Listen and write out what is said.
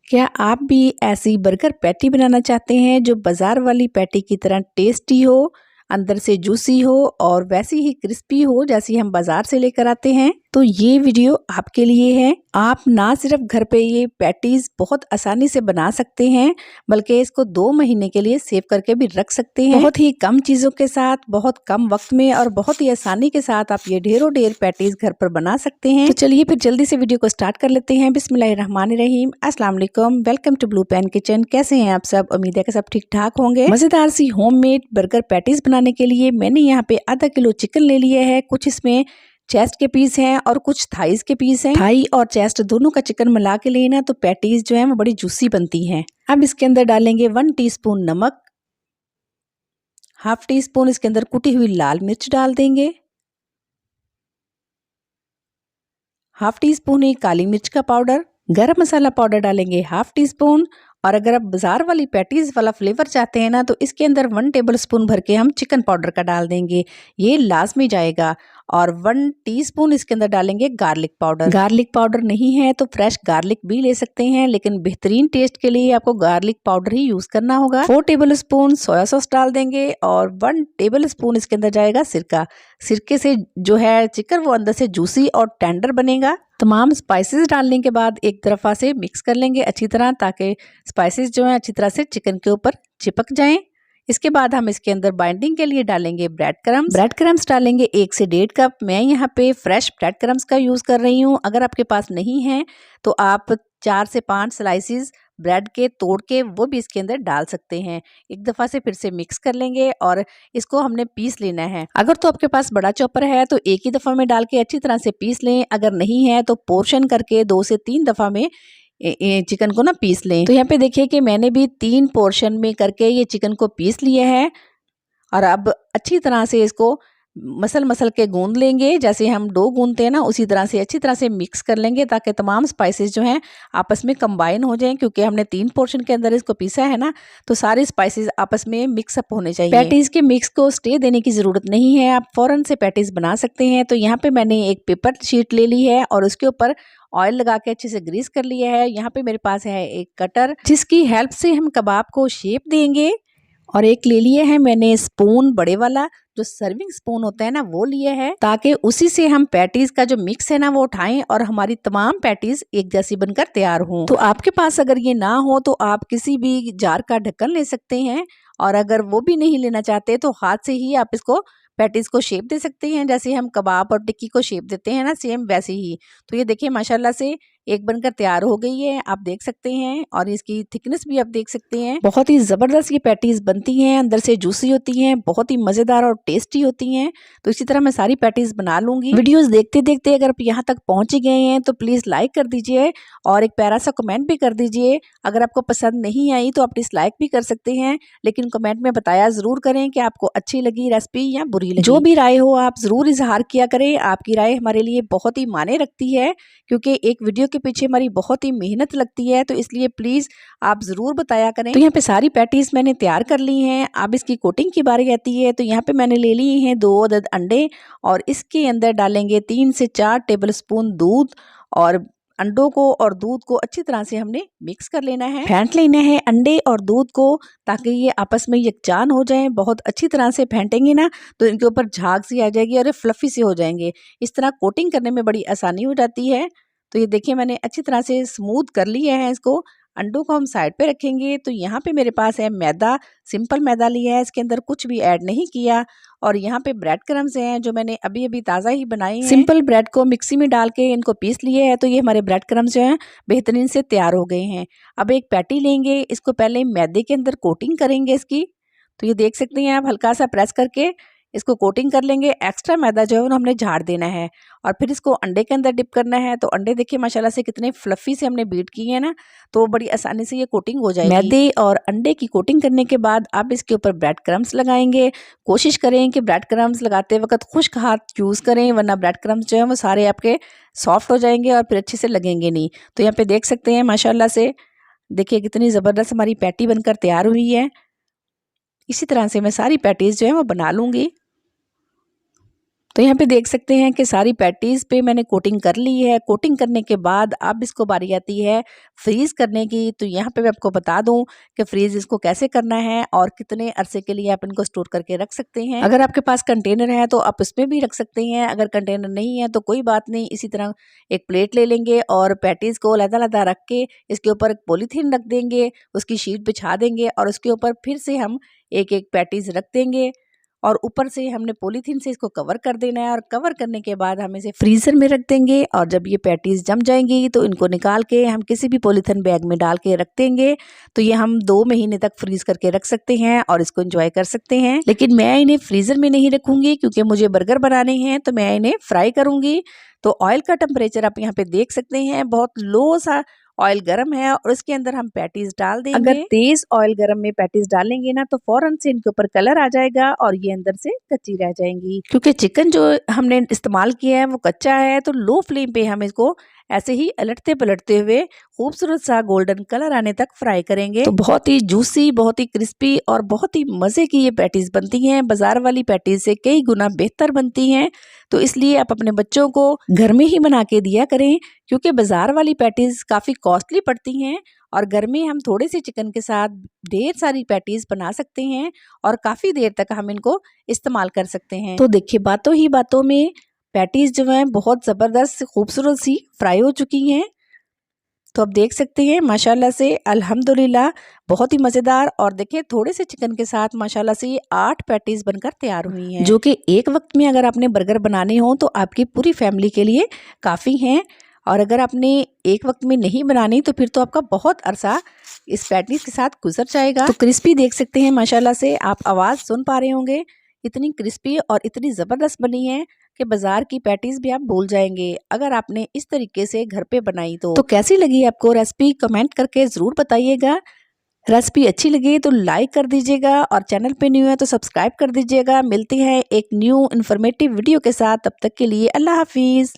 क्या आप भी ऐसी बर्गर पैटी बनाना चाहते हैं जो बाज़ार वाली पैटी की तरह टेस्टी हो, अंदर से जूसी हो और वैसी ही क्रिस्पी हो जैसी हम बाज़ार से लेकर आते हैं? तो ये वीडियो आपके लिए है। आप ना सिर्फ घर पे ये पैटीज़ बहुत आसानी से बना सकते हैं, बल्कि इसको 2 महीने के लिए सेव करके भी रख सकते हैं। बहुत ही कम चीज़ों के साथ, बहुत कम वक्त में और बहुत ही आसानी के साथ आप ये ढेरों ढेर पैटीज़ घर पर बना सकते हैं। तो चलिए फिर जल्दी से वीडियो को स्टार्ट कर लेते हैं। बिस्मिल्लाहिर्रहमानिर्रहीम, अस्सलाम वालेकुम, welcome to Blue Pen Kitchen. कैसे हैं आप सब? उम्मीद है कि सब ठीक ठाक होंगे। मज़ेदार सी होममेड बर्गर पैटीज़ बनाने के लिए मैंने यहाँ पे आधा किलो चिकन ले लिया है। कुछ इसमें चेस्ट के पीस हैं और कुछ थाइस के पीस हैं। थाई और चेस्ट दोनों का चिकन मिला के लेना तो पैटीज जो है वो बड़ी जूसी बनती हैं। अब इसके अंदर डालेंगे 1 टीस्पून नमक, हाफ टी स्पून इसके अंदर कुटी हुई लाल मिर्च डाल देंगे, हाफ टी स्पून ही काली मिर्च का पाउडर, गरम मसाला पाउडर डालेंगे हाफ टी स्पून। और अगर आप बाजार वाली पैटीज वाला फ्लेवर चाहते हैं ना तो इसके अंदर 1 टेबल स्पून भर के हम चिकन पाउडर का डाल देंगे, ये लाजमी जाएगा। और 1 टीस्पून इसके अंदर डालेंगे गार्लिक पाउडर। गार्लिक पाउडर नहीं है तो फ्रेश गार्लिक भी ले सकते हैं, लेकिन बेहतरीन टेस्ट के लिए आपको गार्लिक पाउडर ही यूज करना होगा। 4 टेबल स्पून सोया सॉस डाल देंगे और 1 टेबल स्पून इसके अंदर जाएगा सिरका। सिरके से जो है चिकन वो अंदर से जूसी और टेंडर बनेगा। तमाम स्पाइसेस डालने के बाद एक तरफा से मिक्स कर लेंगे अच्छी तरह, ताकि स्पाइसेस जो है अच्छी तरह से चिकन के ऊपर चिपक जाएं। इसके बाद हम इसके अंदर बाइंडिंग के लिए डालेंगे ब्रेड क्रम्स। ब्रेड क्रम्स डालेंगे 1 से 1.5 कप। मैं यहाँ पे फ्रेश ब्रेड क्रम्स का यूज कर रही हूँ। अगर आपके पास नहीं है तो आप 4 से 5 स्लाइसिस ब्रेड के तोड़ के वो भी इसके अंदर डाल सकते हैं। एक दफ़ा से फिर से मिक्स कर लेंगे और इसको हमने पीस लेना है। अगर तो आपके पास बड़ा चॉपर है तो एक ही दफ़ा में डाल के अच्छी तरह से पीस लें, अगर नहीं है तो पोर्शन करके 2 से 3 दफ़ा में चिकन को ना पीस लें। तो यहाँ पे देखिए कि मैंने भी 3 पोर्शन में करके ये चिकन को पीस लिया है और अब अच्छी तरह से इसको मसल के गूंद लेंगे। जैसे हम डो गूंदते हैं ना उसी तरह से अच्छी तरह से मिक्स कर लेंगे, ताकि तमाम स्पाइसेस जो हैं आपस में कंबाइन हो जाएं। क्योंकि हमने 3 पोर्शन के अंदर इसको पीसा है ना, तो सारे स्पाइसेस आपस में मिक्स अप होने चाहिए। पैटीज के मिक्स को स्टे देने की जरूरत नहीं है, आप फौरन से पैटीज बना सकते हैं। तो यहाँ पे मैंने एक पेपर शीट ले ली है और उसके ऊपर ऑयल लगा के अच्छे से ग्रीस कर लिया है। यहाँ पे मेरे पास है एक कटर, जिसकी हेल्प से हम कबाब को शेप देंगे। और एक ले लिए है मैंने स्पून, बड़े वाला जो सर्विंग स्पून होता है ना वो लिया है, ताकि उसी से हम पैटीज का जो मिक्स है ना वो उठाएं और हमारी तमाम पैटीज एक जैसी बनकर तैयार हों। तो आपके पास अगर ये ना हो तो आप किसी भी जार का ढक्कन ले सकते हैं, और अगर वो भी नहीं लेना चाहते तो हाथ से ही आप इसको पैटीज को शेप दे सकते हैं। जैसे हम कबाब और टिक्की को शेप देते हैं ना, सेम वैसे ही। तो ये देखिए माशाल्लाह से एक बनकर तैयार हो गई है, आप देख सकते हैं। और इसकी थिकनेस भी आप देख सकते हैं। बहुत ही ज़बरदस्त ये पैटीज़ बनती हैं, अंदर से जूसी होती हैं, बहुत ही मज़ेदार और टेस्टी होती हैं। तो इसी तरह मैं सारी पैटीज़ बना लूँगी। वीडियोज़ देखते देखते अगर आप यहाँ तक पहुँच गए हैं तो प्लीज़ लाइक कर दीजिए और एक प्यारा सा कमेंट भी कर दीजिए। अगर आपको पसंद नहीं आई तो आप डिसलाइक भी कर सकते हैं, लेकिन कमेंट में बताया ज़रूर करें कि आपको अच्छी लगी रेसिपी या बुरी लगी। जो भी राय हो आप ज़रूर इजहार किया करें। आपकी राय हमारे लिए बहुत ही मायने रखती है, क्योंकि एक वीडियो के पीछे हमारी बहुत ही मेहनत लगती है। तो इसलिए प्लीज़ आप ज़रूर बताया करें। तो यहाँ पे सारी पैटीज़ मैंने तैयार कर ली हैं। अब इसकी कोटिंग की बारी आती है। तो यहाँ पे मैंने ले लिए हैं 2 अदद अंडे और इसके अंदर डालेंगे 3 से 4 टेबल स्पून दूध। और अंडों को और दूध को अच्छी तरह से हमने मिक्स कर लेना है, फेंट लेना है अंडे और दूध को, ताकि ये आपस में यकजान हो जाएं। बहुत अच्छी तरह से फेंटेंगे ना तो इनके ऊपर झाग सी आ जाएगी और ये फ्लफी से हो जाएंगे। इस तरह कोटिंग करने में बड़ी आसानी हो जाती है। तो ये देखिए मैंने अच्छी तरह से स्मूथ कर लिया है इसको। अंडों को हम साइड पे रखेंगे। तो यहाँ पे मेरे पास है मैदा, सिंपल मैदा लिया है, इसके अंदर कुछ भी ऐड नहीं किया। और यहाँ पे ब्रेड क्रम्स हैं जो मैंने अभी अभी ताज़ा ही बनाए हैं। सिंपल ब्रेड को मिक्सी में डाल के इनको पीस लिए है। तो ये हमारे ब्रेड क्रम्स जो हैं बेहतरीन से तैयार हो गए हैं। अब एक पैटी लेंगे, इसको पहले मैदे के अंदर कोटिंग करेंगे इसकी। तो ये देख सकते हैं आप, हल्का सा प्रेस करके इसको कोटिंग कर लेंगे। एक्स्ट्रा मैदा जो है हमने झाड़ देना है और फिर इसको अंडे के अंदर डिप करना है। तो अंडे देखिए माशाल्लाह से कितने फ्लफी से हमने बीट किए हैं ना, तो बड़ी आसानी से ये कोटिंग हो जाएगी। मैदे और अंडे की कोटिंग करने के बाद अब इसके ऊपर ब्रेड क्रम्स लगाएंगे। कोशिश करें कि ब्रेड क्रम्स लगाते वक्त खुश्क हाथ यूज़ करें, वरना ब्रेड क्रम्स जो है वो सारे आपके सॉफ्ट हो जाएंगे और फिर अच्छे से लगेंगे नहीं। तो यहाँ पे देख सकते हैं माशाल्लाह से, देखिए कितनी ज़बरदस्त हमारी पैटी बनकर तैयार हुई है। इसी तरह से मैं सारी पैटीज़ जो है वो बना लूँगी। तो यहाँ पे देख सकते हैं कि सारी पैटीज़ पे मैंने कोटिंग कर ली है। कोटिंग करने के बाद अब इसको बारी आती है फ्रीज़ करने की। तो यहाँ पे मैं आपको बता दूं कि फ्रीज़ इसको कैसे करना है और कितने अरसे के लिए आप इनको स्टोर करके रख सकते हैं। अगर आपके पास कंटेनर है तो आप उसमें भी रख सकते हैं, अगर कंटेनर नहीं है तो कोई बात नहीं। इसी तरह एक प्लेट ले लेंगे और पैटीज़ को अलग-अलग रख के इसके ऊपर एक पॉलीथीन रख देंगे, उसकी शीट बिछा देंगे और उसके ऊपर फिर से हम एक-एक पैटीज़ रख देंगे और ऊपर से हमने पॉलीथीन से इसको कवर कर देना है और कवर करने के बाद हम इसे फ्रीज़र में रख देंगे। और जब ये पैटीज़ जम जाएंगी तो इनको निकाल के हम किसी भी पॉलीथीन बैग में डाल के रख देंगे। तो ये हम 2 महीने तक फ्रीज करके रख सकते हैं और इसको एंजॉय कर सकते हैं। लेकिन मैं इन्हें फ्रीज़र में नहीं रखूंगी क्योंकि मुझे बर्गर बनाने हैं, तो मैं इन्हें फ्राई करूंगी। तो ऑयल का टेम्परेचर आप यहाँ पे देख सकते हैं, बहुत लो सा ऑयल गरम है और उसके अंदर हम पैटीज डाल देंगे। अगर तेज ऑयल गरम में पैटीज डालेंगे ना तो फौरन से इनके ऊपर कलर आ जाएगा और ये अंदर से कच्ची रह जाएंगी। क्योंकि चिकन जो हमने इस्तेमाल किया है वो कच्चा है, तो लो फ्लेम पे हम इसको ऐसे ही अलटते पलटते हुए खूबसूरत सा गोल्डन कलर आने तक फ्राई करेंगे। तो बहुत ही जूसी, बहुत ही क्रिस्पी और बहुत ही मजे की ये पैटीज बनती हैं। बाजार वाली पैटीज से कई गुना बेहतर बनती हैं। तो इसलिए आप अपने बच्चों को घर में ही बना के दिया करें, क्योंकि बाजार वाली पैटीज काफी कॉस्टली पड़ती हैं और घर में हम थोड़े से चिकन के साथ ढेर सारी पैटीज बना सकते हैं और काफी देर तक हम इनको इस्तेमाल कर सकते हैं। तो देखिए, बातों ही बातों में पैटीज जो हैं बहुत ज़बरदस्त खूबसूरत सी फ्राई हो चुकी हैं। तो आप देख सकते हैं माशाल्लाह से अल्हम्दुलिल्लाह बहुत ही मज़ेदार। और देखिए, थोड़े से चिकन के साथ माशाल्लाह से ये 8 पैटीज बनकर तैयार हुई हैं, जो कि एक वक्त में अगर आपने बर्गर बनाने हो तो आपकी पूरी फैमिली के लिए काफ़ी हैं। और अगर आपने एक वक्त में नहीं बनानी तो फिर तो आपका बहुत अरसा इस पैटीज के साथ गुजर जाएगा। तो क्रिस्पी देख सकते हैं माशाल्लाह से, आप आवाज़ सुन पा रहे होंगे, इतनी क्रिस्पी और इतनी ज़बरदस्त बनी है कि बाजार की पैटीज भी आप भूल जाएंगे अगर आपने इस तरीके से घर पे बनाई। तो कैसी लगी आपको रेसिपी, कमेंट करके ज़रूर बताइएगा। रेसिपी अच्छी लगी तो लाइक कर दीजिएगा और चैनल पे न्यू है तो सब्सक्राइब कर दीजिएगा। मिलती है एक न्यू इन्फॉर्मेटिव वीडियो के साथ, तब तक के लिए अल्लाह हाफिज़।